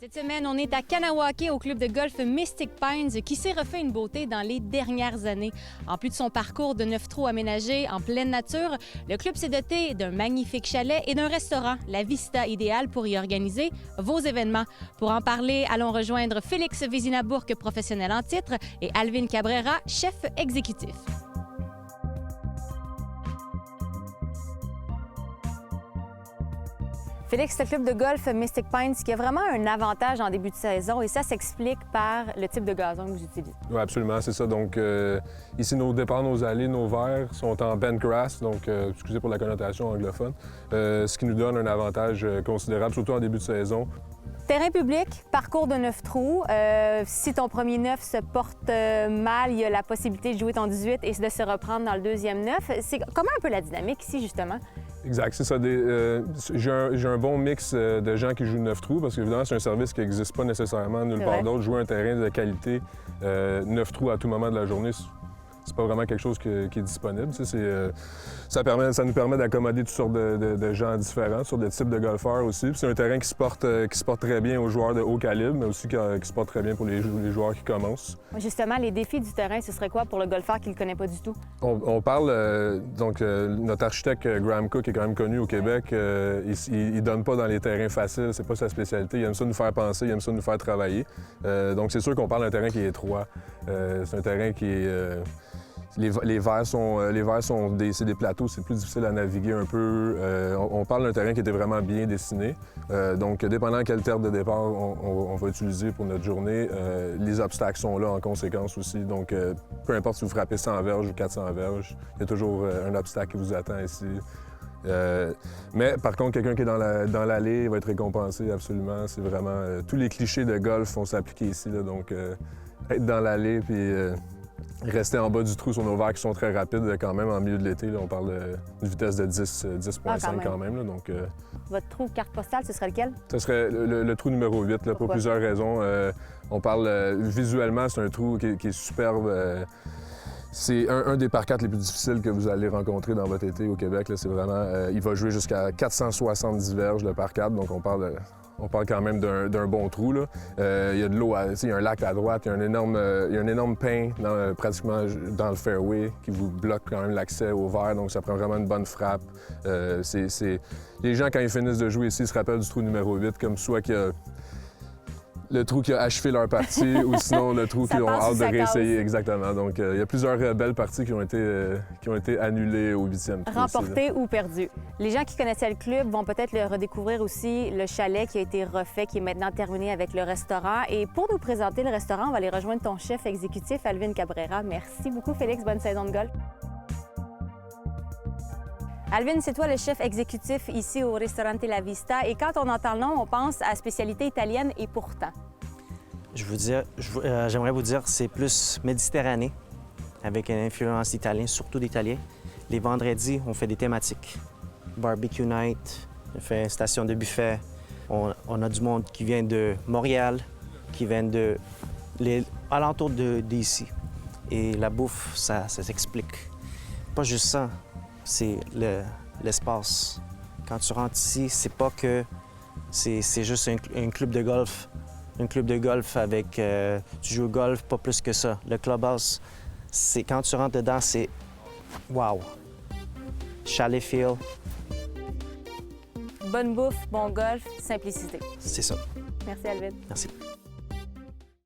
Cette semaine, on est à Kahnawake au club de golf Mystic Pines qui s'est refait une beauté dans les dernières années. En plus de son parcours de 9 trous aménagés en pleine nature, le club s'est doté d'un magnifique chalet et d'un restaurant, la Vista idéale pour y organiser vos événements. Pour en parler, allons rejoindre Félix Vézina-Bourque, professionnel en titre, et Alvin Cabrera, chef exécutif. Félix, le club de golf Mystic Pines qui a vraiment un avantage en début de saison et ça s'explique par le type de gazon que vous utilisez. Oui, absolument, c'est ça. Donc, ici, nos départs, nos allées, nos verts sont en bent grass, donc, excusez pour la connotation anglophone, ce qui nous donne un avantage considérable, surtout en début de saison. Terrain public, parcours de 9 trous. Si ton premier 9 se porte mal, il y a la possibilité de jouer ton 18 et de se reprendre dans le deuxième 9. C'est comment un peu la dynamique ici, justement? Exact, c'est ça. J'ai un bon mix de gens qui jouent 9 trous parce qu'évidemment, c'est un service qui n'existe pas nécessairement nulle part d'autre. Jouer un terrain de qualité 9 trous à tout moment de la journée, c'est pas vraiment quelque chose qui est disponible. Ça nous permet d'accommoder toutes sortes de gens différents, sur des types de golfeurs aussi. C'est un terrain qui se porte très bien aux joueurs de haut calibre, mais aussi qui se porte très bien pour les joueurs qui commencent. Justement, les défis du terrain, ce serait quoi pour le golfeur qui ne le connaît pas du tout? On parle, notre architecte Graham Cook est quand même connu au Québec. Il donne pas dans les terrains faciles, c'est pas sa spécialité. Il aime ça nous faire penser, il aime ça nous faire travailler. Donc c'est sûr qu'on parle d'un terrain qui est étroit. C'est un terrain qui est... Les verts sont des plateaux, c'est plus difficile à naviguer un peu. On parle d'un terrain qui était vraiment bien dessiné. Donc, dépendant quelle terre de départ on va utiliser pour notre journée, les obstacles sont là en conséquence aussi. Donc, peu importe si vous frappez 100 verges ou 400 verges, il y a toujours un obstacle qui vous attend ici. Mais par contre, quelqu'un qui est dans l'allée va être récompensé absolument. C'est vraiment... tous les clichés de golf vont s'appliquer ici. Là, donc, être dans l'allée puis... rester en bas du trou sur nos verres qui sont très rapides quand même en milieu de l'été. On parle d'une vitesse de 10,5 quand même. Là, donc, Votre trou carte postale, ce serait lequel? Ce serait le trou numéro 8 là, pour plusieurs raisons. On parle visuellement, c'est un trou qui est superbe. C'est un des par 4 les plus difficiles que vous allez rencontrer dans votre été au Québec. C'est vraiment, il va jouer jusqu'à 470 verges le par 4, donc on parle quand même d'un bon trou. Là. Il y a de l'eau, il y a un lac à droite, il y a un énorme pin pratiquement dans le fairway qui vous bloque quand même l'accès au verre, donc ça prend vraiment une bonne frappe. Les gens, quand ils finissent de jouer ici, se rappellent du trou numéro 8, comme soit qu'il y a le trou qui a achevé leur partie ou sinon le trou qu'ils ont hâte de réessayer. Exactement. Donc, il y a plusieurs belles parties qui ont été annulées au 8e trou. Remportées ou perdues. Les gens qui connaissaient le club vont peut-être le redécouvrir aussi, le chalet qui a été refait, qui est maintenant terminé avec le restaurant. Et pour nous présenter le restaurant, on va aller rejoindre ton chef exécutif, Alvin Cabrera. Merci beaucoup, Félix. Bonne saison de golf. Alvin, c'est toi le chef exécutif ici au Ristorante La Vista. Et quand on entend le nom, on pense à spécialité italienne et pourtant. J'aimerais vous dire c'est plus méditerranéen, avec une influence italienne, surtout d'italien. Les vendredis, on fait des thématiques. Barbecue night, on fait une station de buffet. On a du monde qui vient de Montréal, qui vient de alentours d'ici. Et la bouffe, ça s'explique. Pas juste ça. C'est l'espace. Quand tu rentres ici, c'est pas que c'est juste un club de golf. Un club de golf avec... tu joues au golf, pas plus que ça. Le clubhouse, c'est quand tu rentres dedans, c'est... Wow! Chalet feel. Bonne bouffe, bon golf, simplicité. C'est ça. Merci, Alvin. Merci.